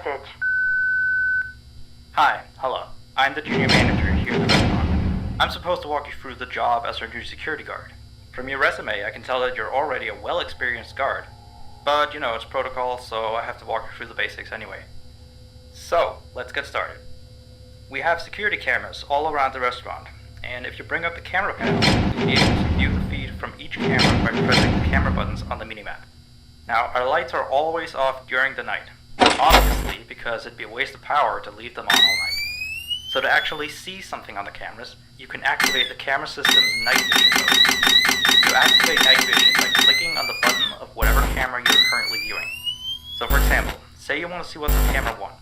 message. Hi, hello. I'm the junior manager here at the restaurant. I'm supposed to walk you through the job as our new security guard. From your resume, I can tell that you're already a well-experienced guard. But, it's protocol, so I have to walk you through the basics anyway. So, let's get started. We have security cameras all around the restaurant, and if you bring up the camera panel, you'll be able to view the feed from each camera by pressing the camera buttons on the minimap. Now, our lights are always off during the night, obviously because it'd be a waste of power to leave them on all night. So to actually see something on the cameras, you can activate the camera system's night vision mode. You activate night vision by clicking on the button of whatever camera you're currently viewing. So for example, say you want to see what's on camera 1.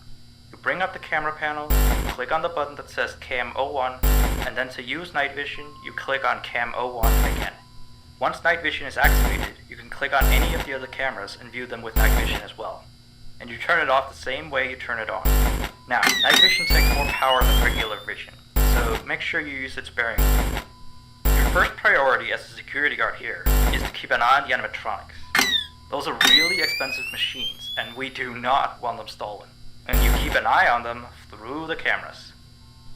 You bring up the camera panel, you click on the button that says Cam 01, and then to use night vision, you click on Cam 01 again. Once night vision is activated, you can click on any of the other cameras and view them with night vision as well. And you turn it off the same way you turn it on. Now, night vision takes more power than regular vision, so make sure you use it sparingly. Your first priority as a security guard here is to keep an eye on the animatronics. Those are really expensive machines, and we do not want them stolen. And you keep an eye on them through the cameras.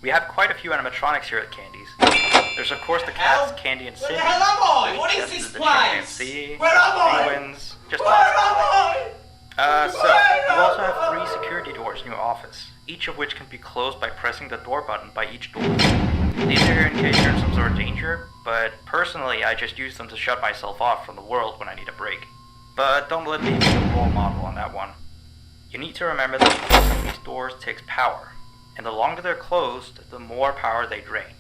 We have quite a few animatronics here at Candy's. There's of course the cats, Candy and Cindy. Where the hell am I? What is this place? Where am I? Penguins, just Where am I? So, you also have 3 security doors in your office, each of which can be closed by pressing the door button by each door. These are here in case you're in some sort of danger, but personally I just use them to shut myself off from the world when I need a break. But don't let me be the role model on that one. You need to remember that closing these doors takes power, and the longer they're closed, the more power they drain.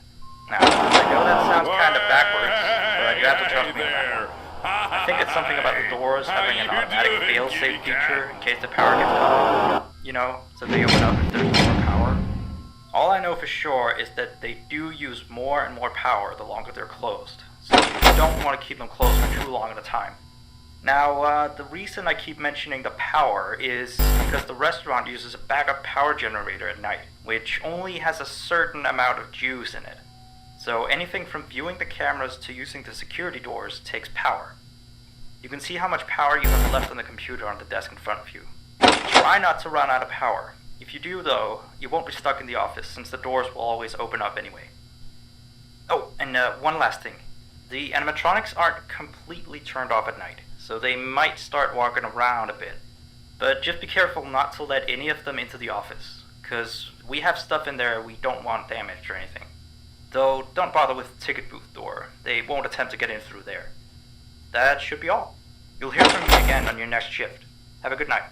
Now, I know that sounds kind of backwards, but you have to trust me on that one. I think it's something about the doors having an automatic fail-safe feature in case the power gets cut off, so they open up if there's no more power. All I know for sure is that they do use more and more power the longer they're closed, so you don't want to keep them closed for too long at a time. Now, the reason I keep mentioning the power is because the restaurant uses a backup power generator at night, which only has a certain amount of juice in it. So anything from viewing the cameras to using the security doors takes power. You can see how much power you have left on the computer on the desk in front of you. Try not to run out of power. If you do though, you won't be stuck in the office since the doors will always open up anyway. Oh, and one last thing. The animatronics aren't completely turned off at night, so they might start walking around a bit. But just be careful not to let any of them into the office, cause we have stuff in there we don't want damaged or anything. Though, don't bother with the ticket booth door. They won't attempt to get in through there. That should be all. You'll hear from me again on your next shift. Have a good night.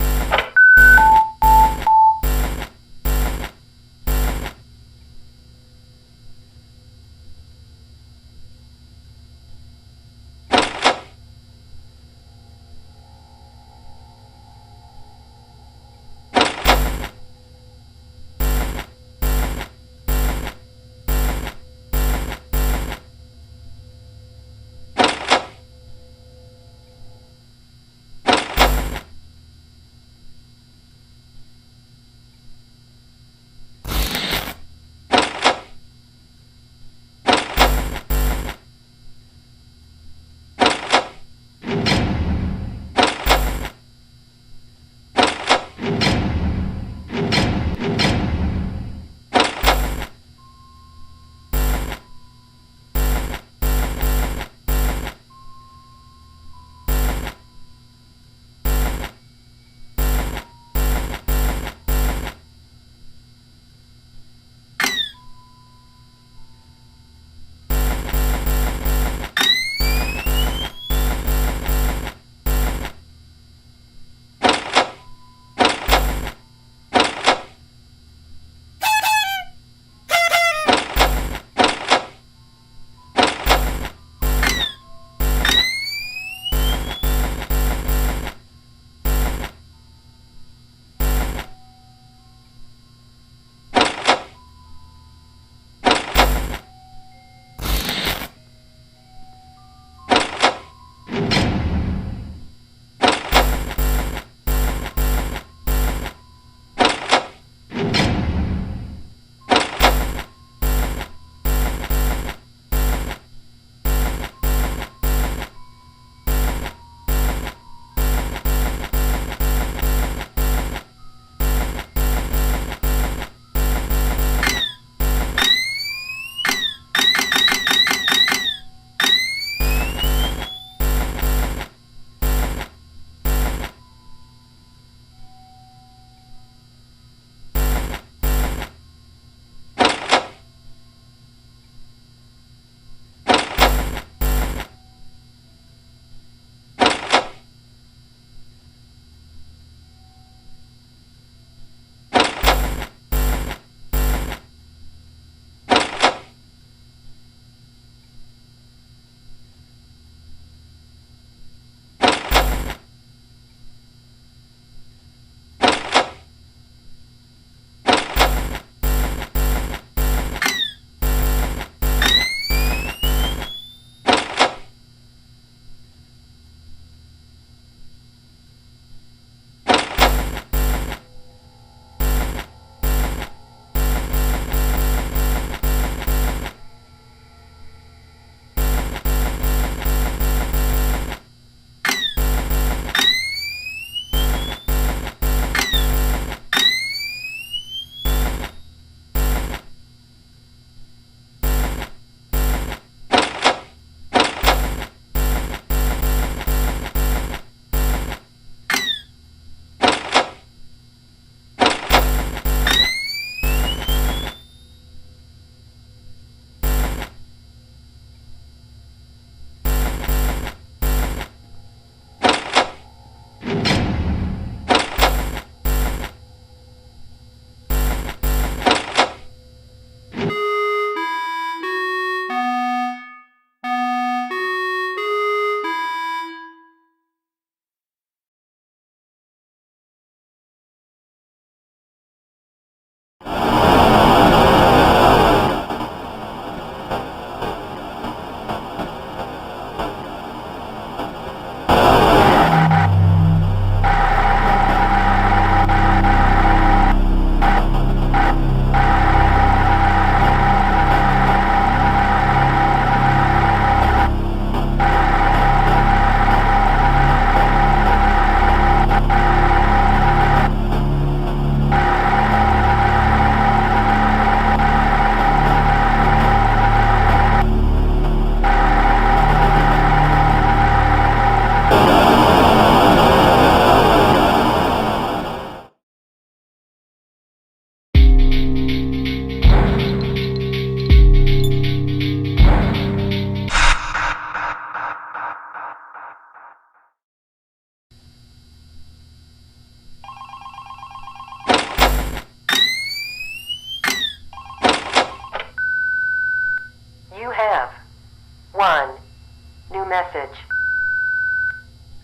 message.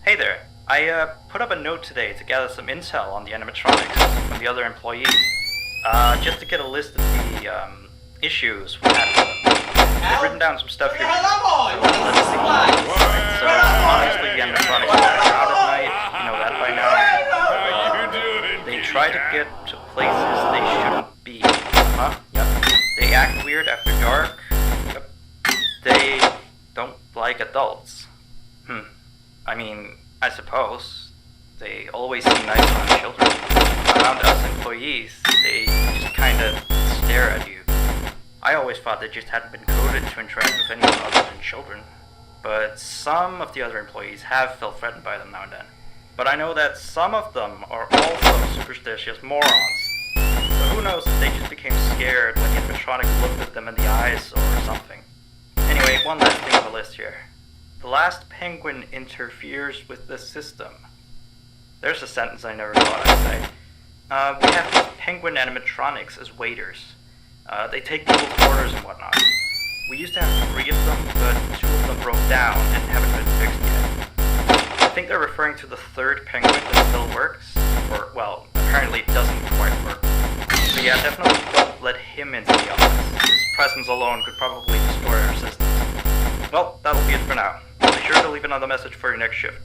Hey there. I put up a note today to gather some intel on the animatronics from the other employees. Just to get a list of the issues we had with them. I've written down some stuff here. So obviously the animatronics are out at night. You know that by now. They try to get to places they shouldn't be. Yep. They act weird after dark. Yep. They don't like adults. I mean, I suppose. They always seem nice around children. Around us employees, they just kinda stare at you. I always thought they just hadn't been coded to interact with anyone other than children. But some of the other employees have felt threatened by them now and then. But I know that some of them are also superstitious morons. So who knows if they just became scared when the animatronic looked at them in the eyes or something. Anyway, one last thing on the list here. The last penguin interferes with the system. There's a sentence I never thought I'd say. We have these penguin animatronics as waiters. They take people's orders and whatnot. We used to have 3 of them, but 2 of them broke down and haven't been fixed yet. I think they're referring to the 3rd penguin that still works. Or, well, apparently it doesn't quite work. So yeah, definitely don't let him into the office. His presence alone could probably destroy our systems. Well, that'll be it for now. Be sure to leave another message for your next shift.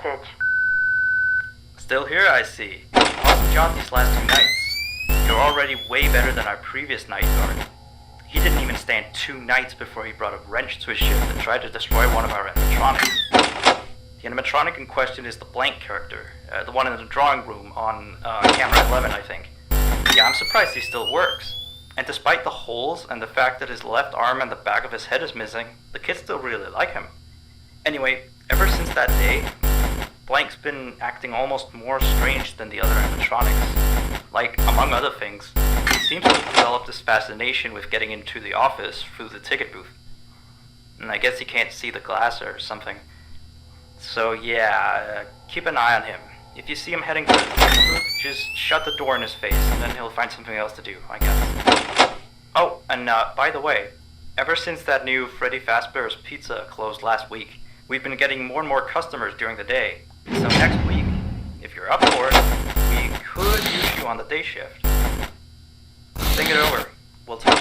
message. Still here, I see. How's John these last 2 nights? You're already way better than our previous night guard. He didn't even stand 2 nights before he brought a wrench to his ship and tried to destroy one of our animatronics. The animatronic in question is the Blank character, the one in the drawing room on camera 11, I think. Yeah, I'm surprised he still works. And despite the holes and the fact that his left arm and the back of his head is missing, the kids still really like him. Anyway, ever since that day, Blank's been acting almost more strange than the other animatronics. Like, among other things, he seems to have developed this fascination with getting into the office through the ticket booth. And I guess he can't see the glass or something. So yeah, keep an eye on him. If you see him heading to the ticket booth, just shut the door in his face, and then he'll find something else to do, I guess. Oh, and by the way, ever since that new Freddy Fazbear's Pizza closed last week, we've been getting more and more customers during the day. So next week, if you're up for it, we could use you on the day shift. Think it over. We'll talk.